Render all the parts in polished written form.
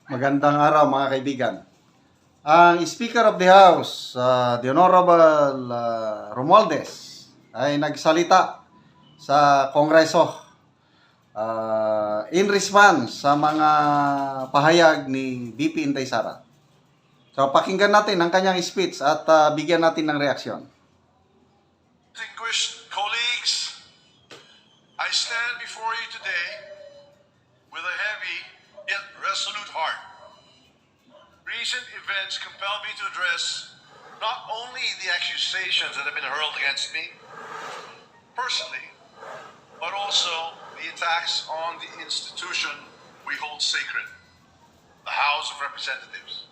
Magandang araw mga kaibigan. Ang Speaker of the House, the Honorable Romualdez, ay nagsalita sa Kongreso in response sa mga pahayag ni VP Inday Sara. So pakinggan natin ang kanyang speech at bigyan natin ng reaksyon. Distinguished colleagues, I stand before you today with a heavy yet resolute heart. Recent events compel me to address not only the accusations that have been hurled against me personally, but also the attacks on the institution we hold sacred, the House of Representatives,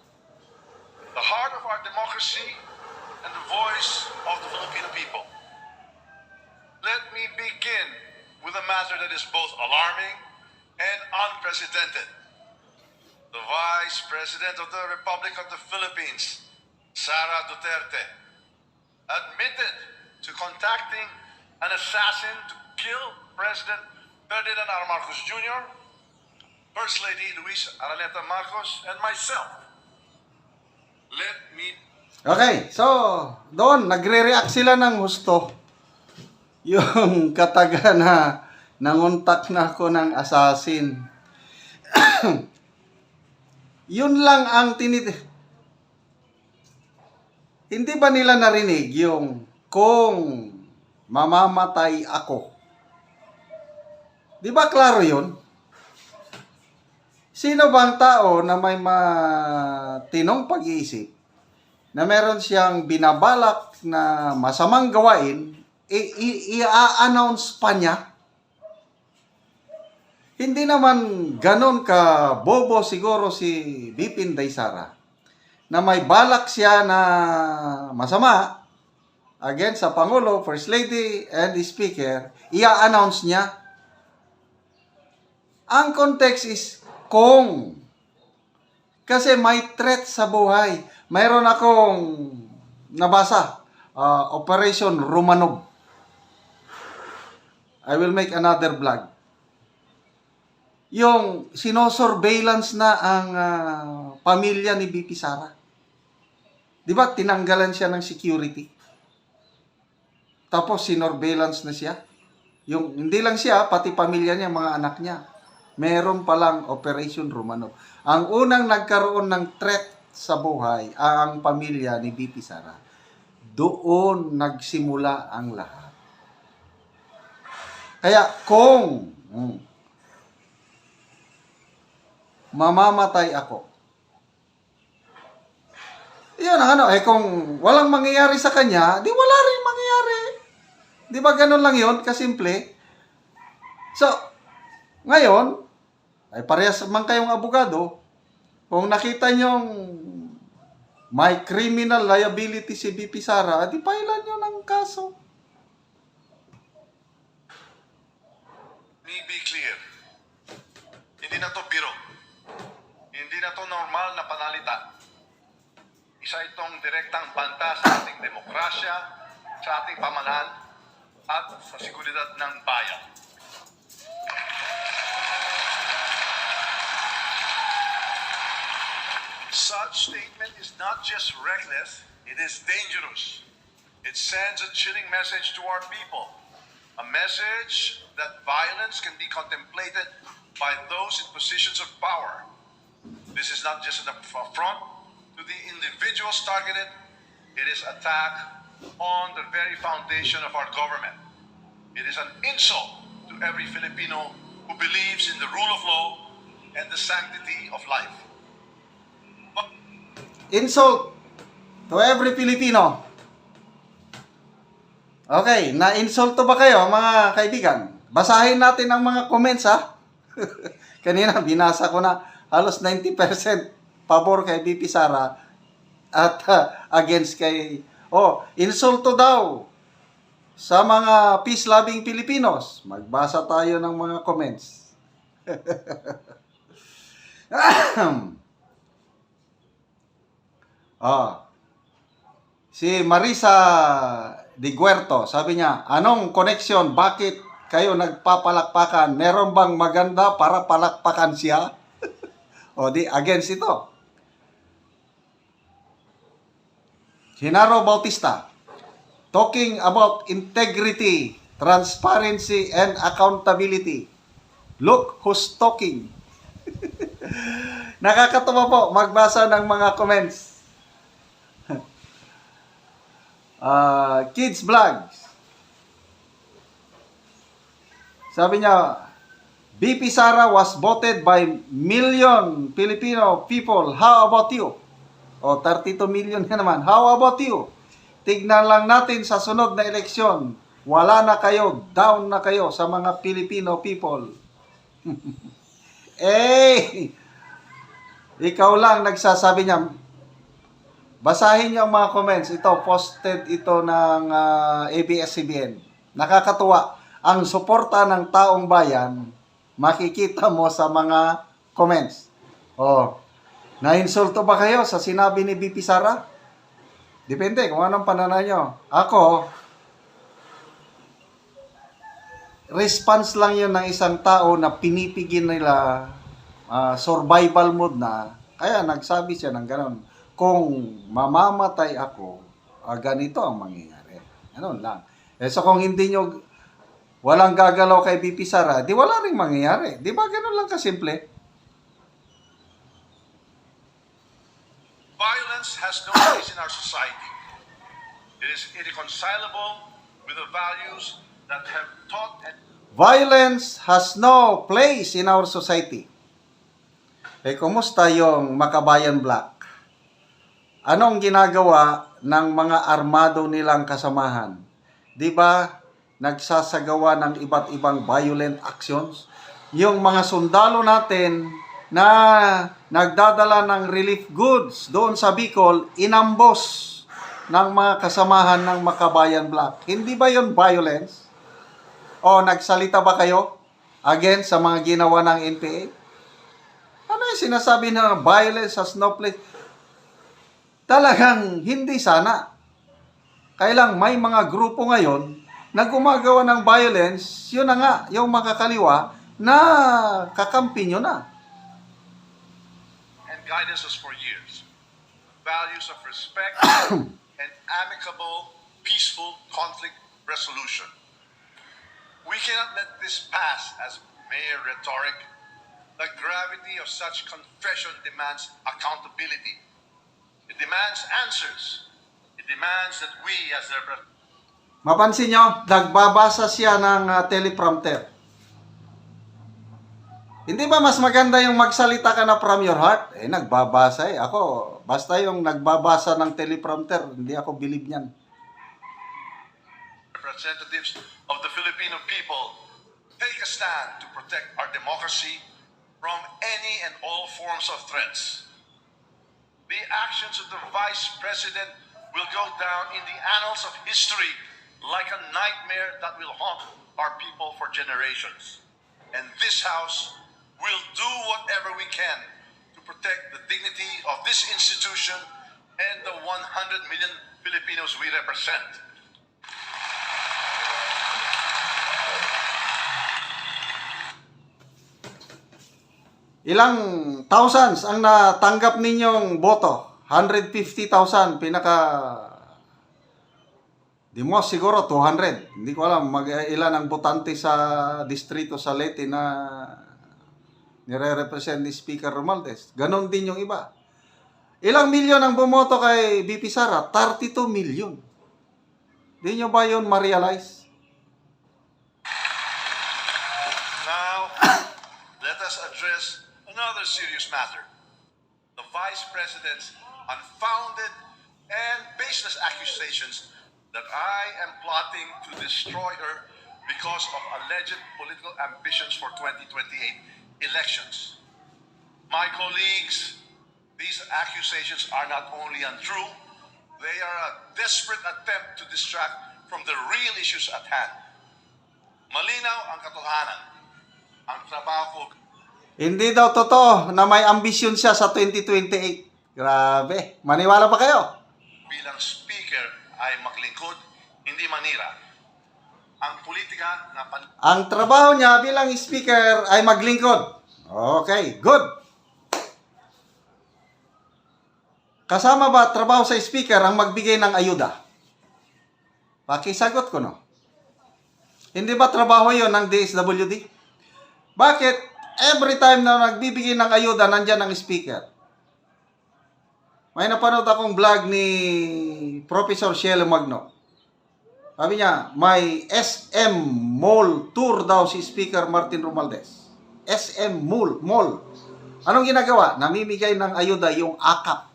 the heart of our democracy and the voice of the Filipino people. Let me begin with a matter that is both alarming and unprecedented. The Vice President of the Republic of the Philippines, Sara Duterte, admitted to contacting an assassin to kill President Ferdinand R. Marcos Jr., First Lady Luis Araneta Marcos, and myself. Let me... Okay, so doon nagre-react sila ng husto. Yung kataga na nanguntak na ako ng assassin. Yun lang ang Hindi ba nila narinig yung kung mamamatay ako? Di ba klaro yun? Sino bang tao na may matinong pag-iisip na meron siyang binabalak na masamang gawain, i-announce pa niya? Hindi naman ganon ka bobo siguro si VP Inday Sara na may balak siya na masama against sa Pangulo, First Lady, and the Speaker, i-announce niya. Ang context is kung. Kasi may threat sa buhay. Mayroon akong nabasa, Operation Romanov. I will make another vlog. Yung sinosurveillance na ang pamilya ni VP Sara. Di ba tinanggalan siya ng security? Tapos sinorveillance na siya. Yung, hindi lang siya, pati pamilya niya, mga anak niya. Meron palang Operation Romanov. Ang unang nagkaroon ng threat sa buhay, ang pamilya ni VP Sara. Doon nagsimula ang lahat. Kaya kung mamamatay ako, yun ang kung walang mangyayari sa kanya, di wala rin mangyayari. Di ba ganun lang yun, kasimple? So, ngayon, ay parehas man kayong abogado, kung nakita nyong may criminal liability si VP Sara, di pailan nyo ng kaso. Let me be clear. Hindi na to biro. Hindi na to normal na panalita. Isa itong direktang banta sa ating demokrasya, sa ating pamahalaan, at sa seguridad ng bayan. Such statement is not just reckless, it is dangerous. It sends a chilling message to our people. A message that violence can be contemplated by those in positions of power. This is not just an affront to the individuals targeted, it is attack on the very foundation of our government. It is an insult to every Filipino who believes in the rule of law and the sanctity of life. Insult to every Filipino. Okay, na-insulto ba kayo mga kaibigan? Basahin natin ang mga comments ha. Kanina binasa ko na halos 90% pabor kay VP Sara at against kay insulto daw sa mga peace-loving Filipinos. Magbasa tayo ng mga comments. Si Marisa De Guerto, sabi niya, anong connection? Bakit kayo nagpapalakpakan? Meron bang maganda para palakpakan siya? O di, against ito. Genaro Bautista, talking about integrity, transparency, and accountability. Look who's talking. Nakakatuwa po magbasa ng mga comments. Kids Vlogs. Sabi niya, BP Sara was voted by million Filipino people. How about you? O, 32 million na naman. How about you? Tignan lang natin sa sunod na eleksyon. Wala na kayo, down na kayo sa mga Filipino people. Ikaw lang nagsasabi niya. Basahin niyo ang mga comments. Ito, posted ito ng ABS-CBN. Nakakatuwa. Ang suporta ng taong bayan, makikita mo sa mga comments. Nainsulto ba kayo sa sinabi ni BP Sara? Depende kung anong pananaw nyo. Ako, response lang yun ng isang tao na pinipigil nila survival mode na. Kaya nagsabi siya ng gano'n. Kung mamamatay ako, ganito ang mangyayari. Ganun lang. So kung hindi nyo, walang gagalaw kay BP Sara, di wala rin mangyayari. Di ba ganun lang kasimple? Violence has no place in our society. It is irreconcilable with the values that have taught and Violence has no place in our society. Kumusta yung Makabayan Black? Anong ginagawa ng mga armado nilang kasamahan? Di ba nagsasagawa ng iba't ibang violent actions? Yung mga sundalo natin na nagdadala ng relief goods doon sa Bicol, inambos ng mga kasamahan ng Makabayan Black. Hindi ba yon violence? O nagsalita ba kayo against sa mga ginawa ng NPA? Ano yung sinasabi na violence has no place? Talagang hindi sana. Kailang may mga grupo ngayon na gumagawa ng violence, yun na nga, yung makakaliwa na kakampi nyo na. and guidance us for years. Values of respect and amicable, peaceful conflict resolution. We cannot let this pass as mere rhetoric. The gravity of such confession demands accountability. It demands answers. It demands that we as their Mapansin nyo, nagbabasa siya ng teleprompter. Hindi ba mas maganda yung magsalita ka na from your heart? Nagbabasa eh. Ako, basta yung nagbabasa ng teleprompter, hindi ako believe niyan. representatives of the Filipino people take a stand to protect our democracy from any and all forms of threats. The actions of the Vice President will go down in the annals of history like a nightmare that will haunt our people for generations. And this House will do whatever we can to protect the dignity of this institution and the 100 million Filipinos we represent. Ilang thousands ang natanggap ninyong boto? 150,000, di mo siguro 200. Hindi ko alam ilan ang botante sa distrito sa Leyte na nire-represent ni Speaker Romualdez. Ganon din yung iba. Ilang milyon ang bumoto kay BP Sara? 32 million. Di nyo ba yun ma-realize? Now, let us address another serious matter. The Vice President's unfounded and baseless accusations that I am plotting to destroy her because of alleged political ambitions for 2028 elections. My colleagues, these accusations are not only untrue, they are a desperate attempt to distract from the real issues at hand. Malinaw ang katotohanan. Ang trabaho ko Hindi daw totoo na may ambisyon siya sa 2028. Grabe. Maniwala ba kayo? bilang speaker ay maglingkod, hindi manira. Ang politika na Ang trabaho niya bilang speaker ay maglingkod. Okay, good. Kasama ba trabaho sa speaker ang magbigay ng ayuda? Pakisagot ko, no? Hindi ba trabaho yon ng DSWD? Bakit every time na nagbibigay ng ayuda, nandyan ang speaker? May napanood akong vlog ni Professor Cielo Magno. Sabi niya, may SM Mall Tour daw si Speaker Martin Romualdez. SM Mall. Anong ginagawa? Namimigay ng ayuda yung AKAP.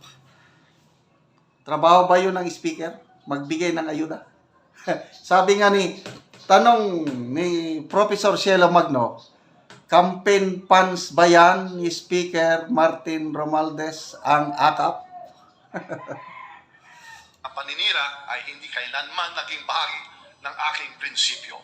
Trabaho ba yun ng speaker? Magbigay ng ayuda? Sabi nga tanong ni Professor Cielo Magno, campaign funds ba yan ni Speaker Martin Romualdez ang AKAP? Ang paninira ay hindi kailanman naging bahagi ng aking prinsipyo.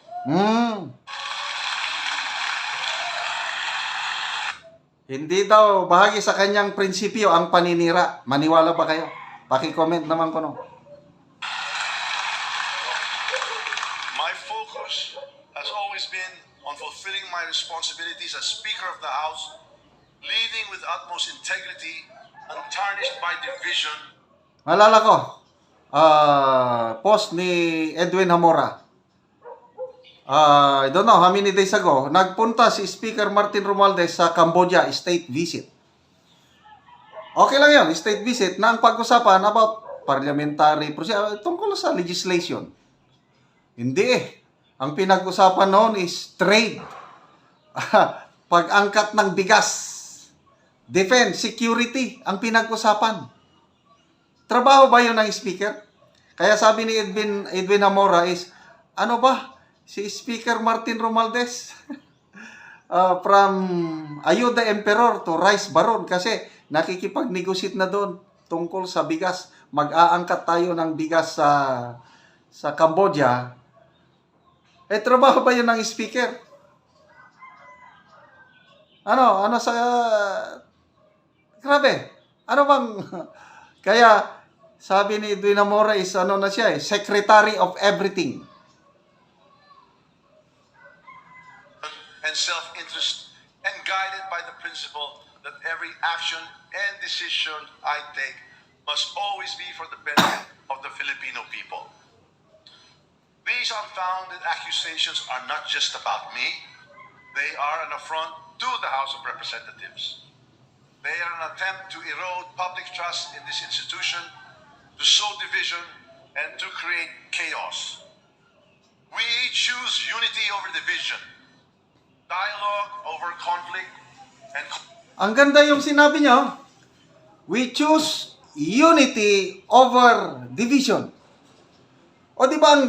Hindi daw bahagi sa kanyang prinsipyo ang paninira. Maniwala ba kayo? Paki-comment naman ko, no? My focus has always been on fulfilling my responsibilities as Speaker of the House, leading with utmost integrity, untarnished by division. Malala ko, post ni Edwin Hamora. I don't know how many days ago, nagpunta si Speaker Martin Romualdez sa Cambodia state visit. Okay lang yun, state visit na ang pag-usapan about parliamentary procedure tungkol sa legislation. Hindi Ang pinag-usapan noon is trade. Pag-angkat ng bigas. Defense, security, ang pinag-usapan. Trabaho ba yun ng speaker? Kaya sabi ni Edwin Hamora is, ano ba? Si Speaker Martin Romualdez from Ayuda Emperor to Rice Baron kasi nakikipag-negotiate na doon tungkol sa bigas. Mag-aangkat tayo ng bigas sa Cambodia. Trabaho ba yun ng speaker? Ano sa grabe. Ano bang kaya sabi ni Edwin Hamora is na siya secretary of everything. And self-interest and guided by the principle that every action and decision I take must always be for the benefit of the Filipino people. These unfounded accusations are not just about me. They are an affront to the House of Representatives. They are an attempt to erode public trust in this institution, to sow division, and to create chaos. We choose unity over division, dialogue over conflict, and... Ang ganda yung sinabi niyo. We choose unity over division. O di ba ang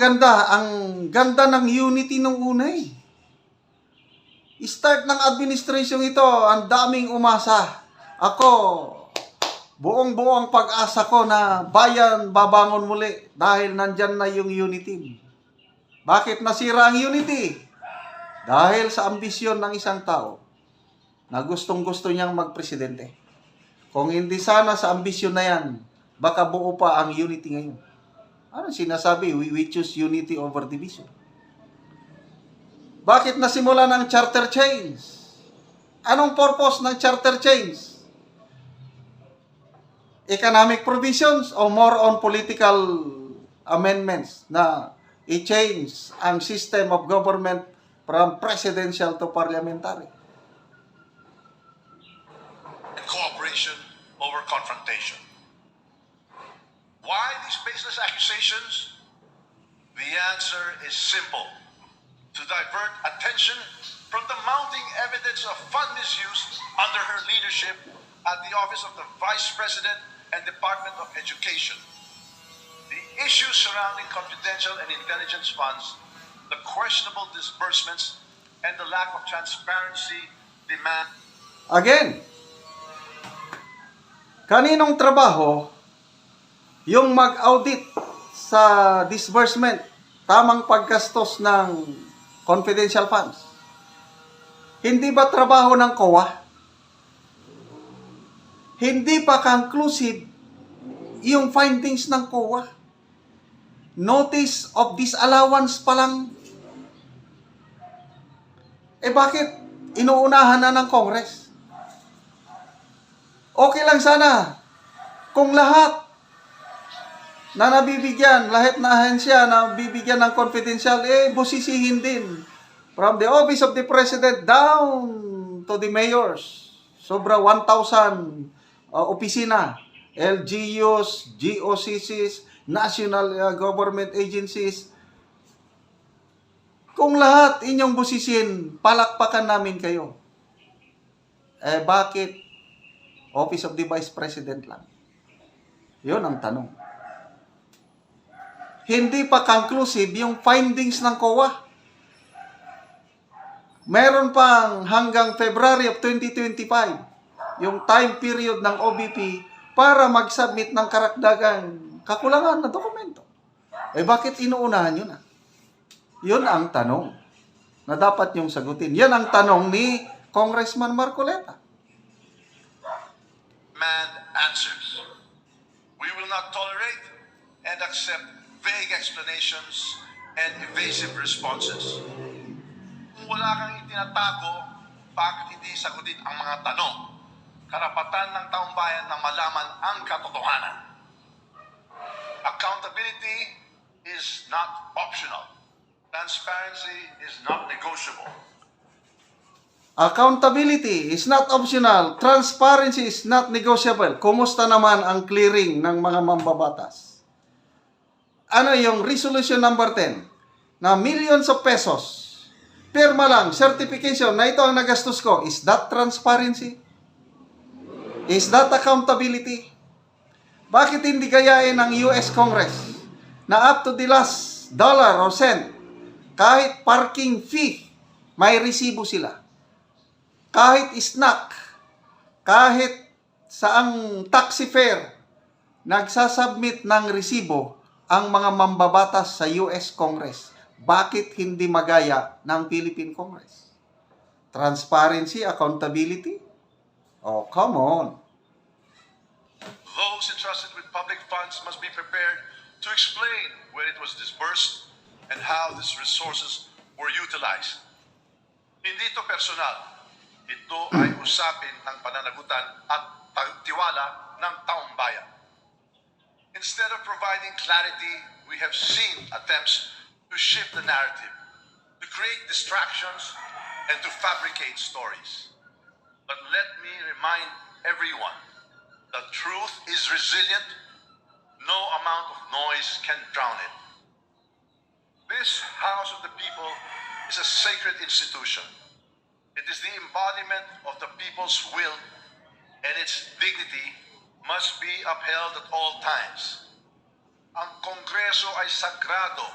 ganda ng unity nung una eh. Start ng administration ito, ang daming umasa. Ako, buong-buo ang pag-asa ko na bayan babangon muli dahil nandyan na yung unity. Bakit nasira ang unity? Dahil sa ambisyon ng isang tao na gustong-gusto niyang magpresidente. Kung hindi sana sa ambisyon na yan, baka buo pa ang unity ngayon. Ano sinasabi? We choose unity over division. Bakit nasimula ng charter change? Anong purpose ng charter change? Economic provisions o more on political amendments na i-change ang system of government from presidential to parliamentary? And cooperation over confrontation. Why these baseless accusations? The answer is simple. To divert attention from the mounting evidence of fund misuse under her leadership at the Office of the Vice President and Department of Education. The issues surrounding confidential and intelligence funds, the questionable disbursements, and the lack of transparency demand. Again, kaninong trabaho yung mag-audit sa disbursement, tamang paggastos ng confidential funds? Hindi ba trabaho ng COA? Hindi pa conclusive yung findings ng COA. Notice of disallowance pa lang. Bakit inuunahan na ng Congress? Okay lang sana Kung lahat na nabibigyan, lahat na ahensya na bibigyan ng confidential, busisihin din. From the office of the president down to the mayors. Sobra 1,000 opisina, LGUs, GOCCs, national government agencies. Kung lahat inyong busisin, palakpakan namin kayo. Bakit office of the vice president lang? Yun ang tanong. Hindi pa conclusive yung findings ng COA. Meron pang hanggang February of 2025 yung time period ng OBP para mag-submit ng karagdagang kakulangan na dokumento. Bakit inuunahan yun? Yun ang tanong na dapat yung sagutin. Yan ang tanong ni Congressman Marcoleta. Demand answers. We will not tolerate and accept vague explanations and evasive responses. Kung wala kang itinatago, bakit hindi sagutin ang mga tanong? Karapatan ng taong bayan na malaman ang katotohanan. Accountability is not optional. Transparency is not negotiable. Accountability is not optional. Transparency is not negotiable. Kumusta naman ang clearing ng mga mambabatas? Ano yung resolution number 10? Na millions of pesos. Pirma lang, certification na ito ang nagastos ko. Is that transparency? Is that accountability? Bakit hindi gayain ng US Congress na up to the last dollar or cent, kahit parking fee, may resibo sila? Kahit snack, kahit saang taxi fare, nagsasubmit ng resibo ang mga mambabatas sa US Congress. Bakit hindi magaya ng Philippine Congress? Transparency, accountability? Oh, come on. Those entrusted with public funds must be prepared to explain where it was disbursed and how these resources were utilized. Hindi ito personal. Ito ay usapin ng pananagutan at tiwala ng taong bayan. Instead of providing clarity, we have seen attempts to shift the narrative, to create distractions, and to fabricate stories. But let me remind everyone that truth is resilient. No amount of noise can drown it. This House of the People is a sacred institution. It is the embodiment of the people's will, and its dignity must be upheld at all times. Ang Kongreso ay sagrado.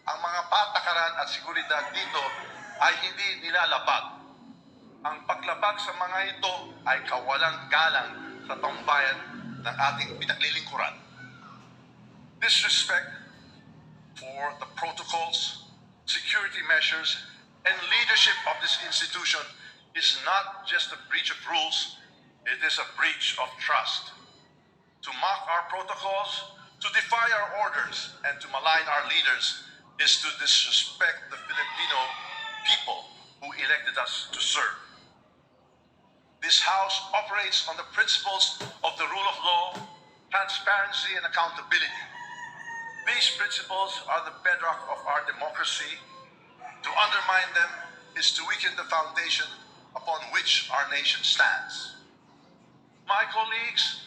Ang mga patakaran at seguridad dito ay hindi nilalabag. Ang paglabag sa mga ito ay kawalang galang sa taong bayan ng ating pinaglilingkuran. Disrespect for the protocols, security measures, and leadership of this institution is not just a breach of rules, it is a breach of trust. To mock our protocols, to defy our orders, and to malign our leaders is to disrespect the Filipino people who elected us to serve. This House operates on the principles of the rule of law, transparency, and accountability. These principles are the bedrock of our democracy. To undermine them is to weaken the foundation upon which our nation stands. My colleagues,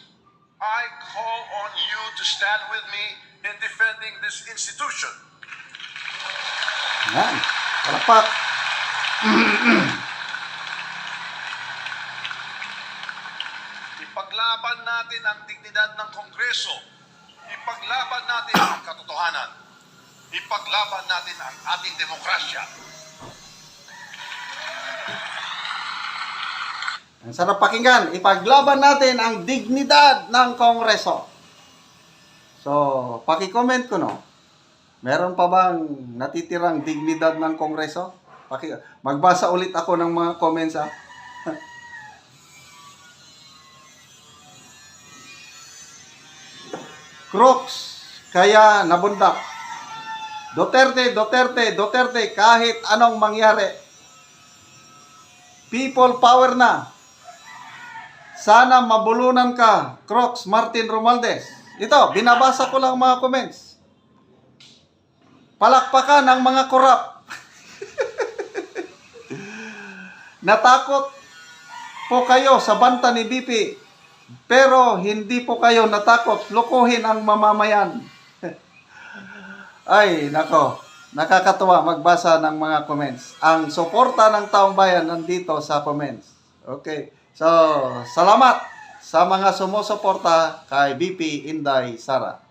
I call on you to stand with me in defending this institution. Yan. Palakpak. Ipaglaban natin ang dignidad ng Kongreso. Ipaglaban natin ang katotohanan. Ipaglaban natin ang ating demokrasya. Ang sarap pakinggan. Ipaglaban natin ang dignidad ng Kongreso. So, paki-comment ko, no? Meron pa bang natitirang dignidad ng Kongreso? Magbasa ulit ako ng mga comments, ha? Crooks, kaya nabundak. Duterte, Duterte, Duterte, kahit anong mangyari. People power na. Sana mabulunan ka, Crocs Martin Romualdez. Ito, binabasa ko lang mga comments. Palakpakan ng mga korap. Natakot po kayo sa banta ni BP, pero hindi po kayo natakot lukuhin ang mamamayan. Ay, nako. Nakakatuwa magbasa ng mga comments. Ang suporta ng taong bayan nandito sa comments. Okay. So, salamat sa mga sumusuporta kay BP Inday Sara.